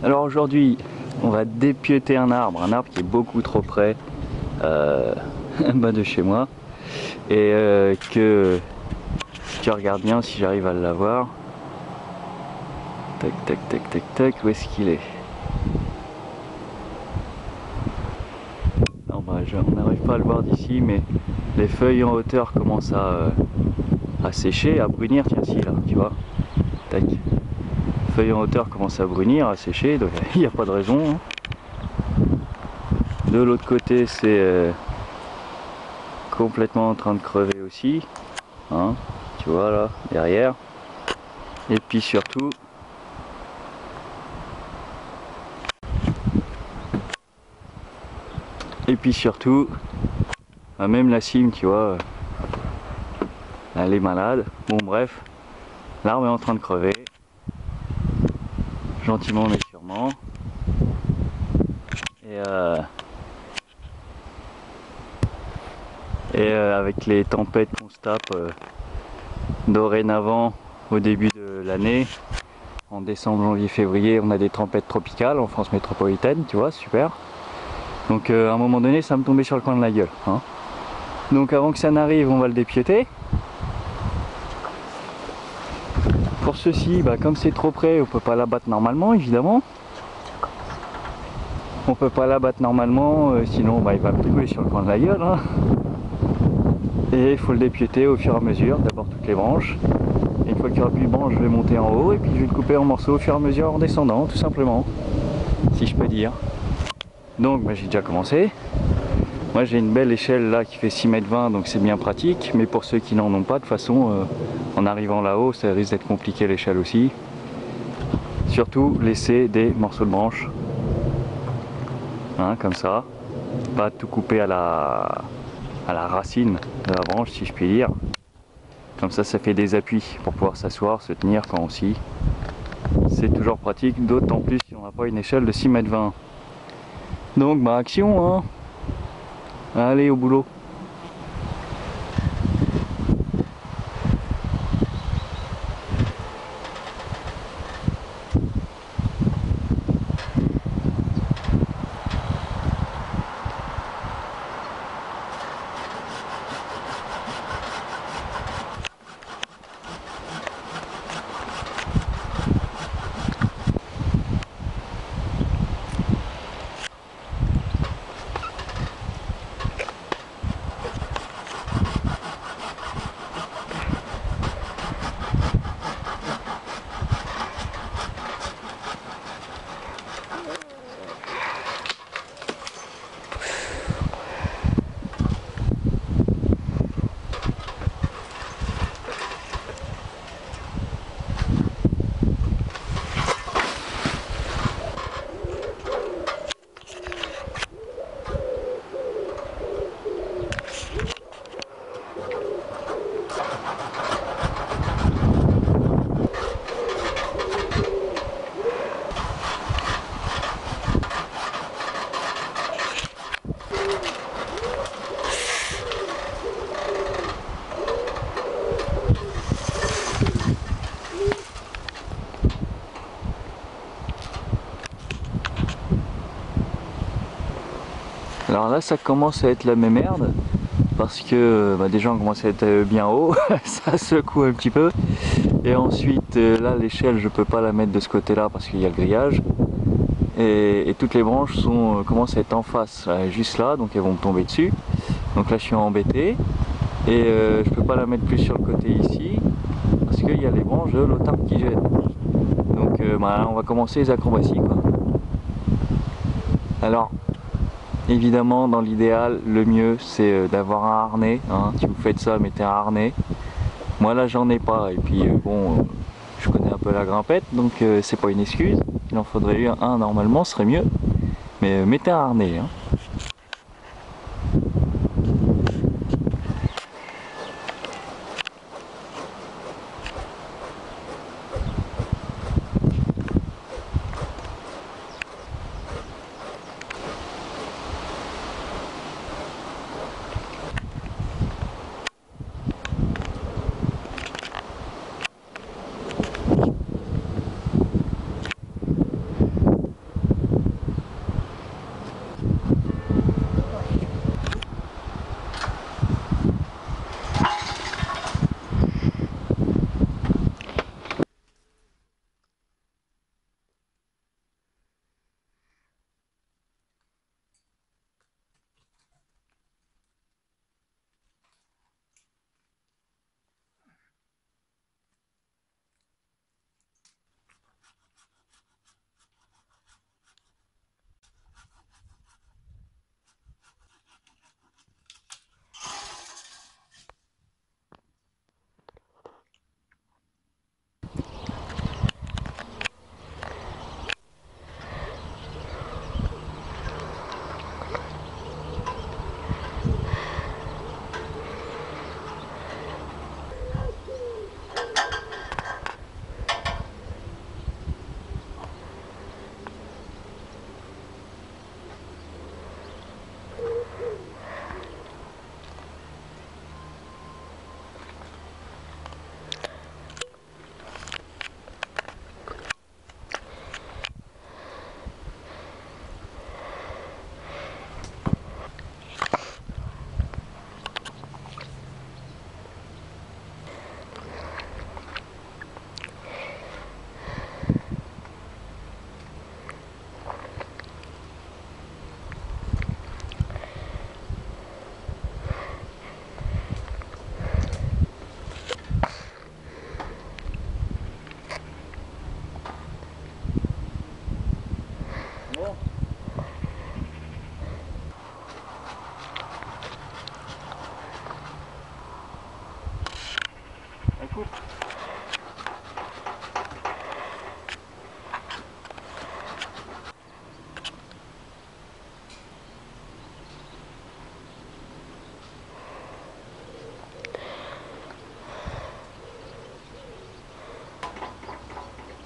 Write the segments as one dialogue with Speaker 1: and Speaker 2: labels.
Speaker 1: Alors aujourd'hui, on va dépiéter un arbre qui est beaucoup trop près de chez moi. Et que je regarde bien si j'arrive à l'avoir. Tac, tac, tac, tac, tac, où est-ce qu'il est? Non, bah, on n'arrive pas à le voir d'ici, mais les feuilles en hauteur commencent à sécher, à brunir. Tiens, si, là, tu vois. Tac. Les feuilles en hauteur commencent à brunir, à sécher, donc il n'y a pas de raison. De l'autre côté, c'est complètement en train de crever aussi. Hein, tu vois, là, derrière. Et puis surtout, même la cime, tu vois, elle est malade. Bon, bref, l'arbre est en train de crever, gentiment mais sûrement. Et avec les tempêtes qu'on se tape dorénavant au début de l'année, en décembre, janvier, février, on a des tempêtes tropicales en France métropolitaine, tu vois, super. Donc à un moment donné, ça me tombait sur le coin de la gueule. Hein. Donc avant que ça n'arrive, on va le dépiéter. Pour ceci, bah, comme c'est trop près, on peut pas l'abattre normalement, évidemment. On peut pas l'abattre normalement, sinon bah, il va me trouver sur le coin de la gueule. Hein. Et il faut le dépiéter au fur et à mesure, d'abord toutes les branches. Et une fois qu'il n'y aura plus de branches, je vais monter en haut et puis je vais le couper en morceaux au fur et à mesure en descendant, tout simplement. Si je peux dire. Donc bah, j'ai déjà commencé. Moi j'ai une belle échelle là qui fait 6,20 m, donc c'est bien pratique. Mais pour ceux qui n'en ont pas, de toute façon, en arrivant là-haut, ça risque d'être compliqué l'échelle aussi. Surtout laisser des morceaux de branches. Hein, comme ça. Pas tout couper à la racine de la branche, si je puis dire. Comme ça fait des appuis pour pouvoir s'asseoir, se tenir quand on scie. C'est toujours pratique, d'autant plus si on n'a pas une échelle de 6,20 m. Donc bah action, hein. Allez au boulot. Alors là ça commence à être la même merde parce que bah, déjà on commence à être bien haut, ça secoue un petit peu. Et ensuite là l'échelle je peux pas la mettre de ce côté là parce qu'il y a le grillage. Et toutes les branches commencent à être en face, là, juste là, donc elles vont me tomber dessus. Donc là je suis embêté. Et je peux pas la mettre plus sur le côté ici parce qu'il y a les branches de l'autre arbre qui gênent. Donc bah, là, on va commencer les acrobaties quoi. Alors évidemment, dans l'idéal, le mieux c'est d'avoir un harnais. Hein. Si vous faites ça, mettez un harnais. Moi là, j'en ai pas. Et puis bon, je connais un peu la grimpette, donc c'est pas une excuse. Il en faudrait un normalement, ce serait mieux. Mais mettez un harnais. Hein.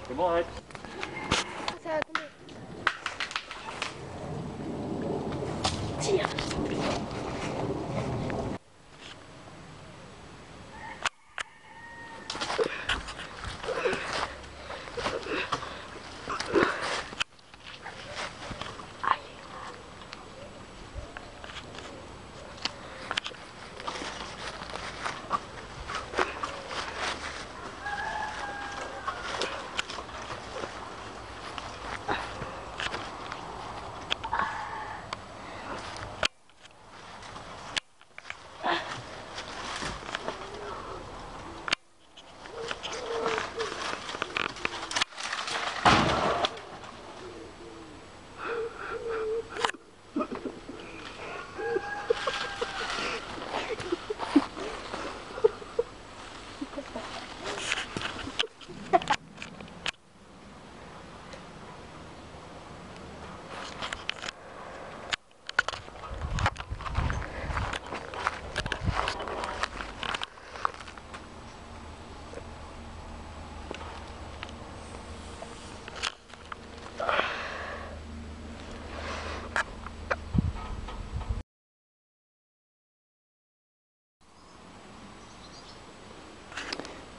Speaker 1: C'est bon, arrête.
Speaker 2: Ça va tomber. Tire.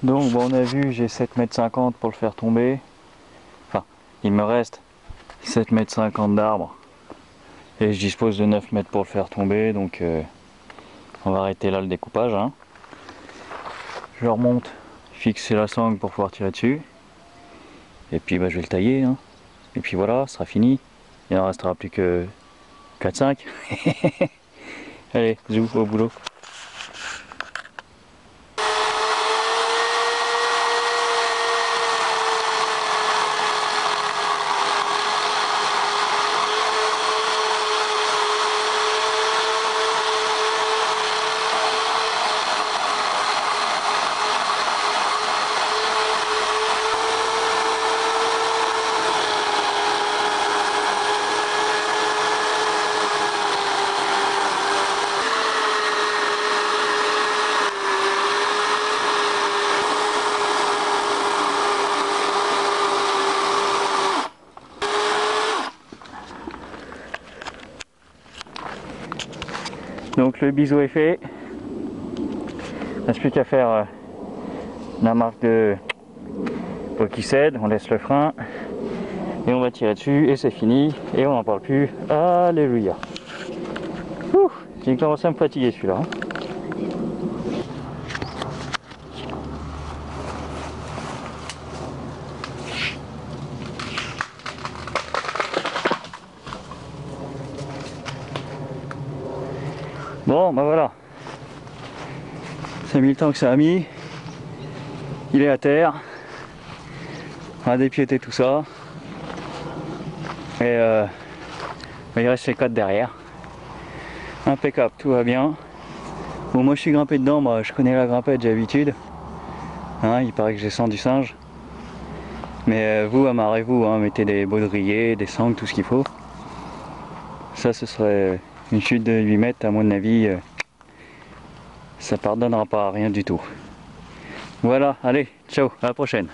Speaker 1: Donc bon, on a vu, j'ai 7,50 m pour le faire tomber. Enfin, il me reste 7,50 m d'arbre. Et je dispose de 9 mètres pour le faire tomber, donc on va arrêter là le découpage. Hein. Je remonte, fixer la sangle pour pouvoir tirer dessus. Et puis bah, je vais le tailler. Hein. Et puis voilà, ce sera fini. Il n'en restera plus que 4-5. Allez, zou, au boulot. Donc le biseau est fait. Il ne reste plus qu'à faire la marque de pour qui cède, on laisse le frein et on va tirer dessus et c'est fini et on n'en parle plus. Alléluia. J'ai commencé à me fatiguer celui-là. Bon, bah voilà. Ça a mis le temps que ça a mis. Il est à terre. On a dépiété tout ça. Et bah, il reste les 4 derrière. Impeccable, tout va bien. Bon, moi je suis grimpé dedans, moi je connais la grimpette, j'ai l'habitude. Hein, il paraît que j'ai sens du singe. Mais vous, amarrez-vous, hein, mettez des baudriers, des sangles, tout ce qu'il faut. Ça, ce serait une chute de 8 mètres, à mon avis. Ça pardonnera pas, rien du tout. Voilà, allez, ciao, à la prochaine.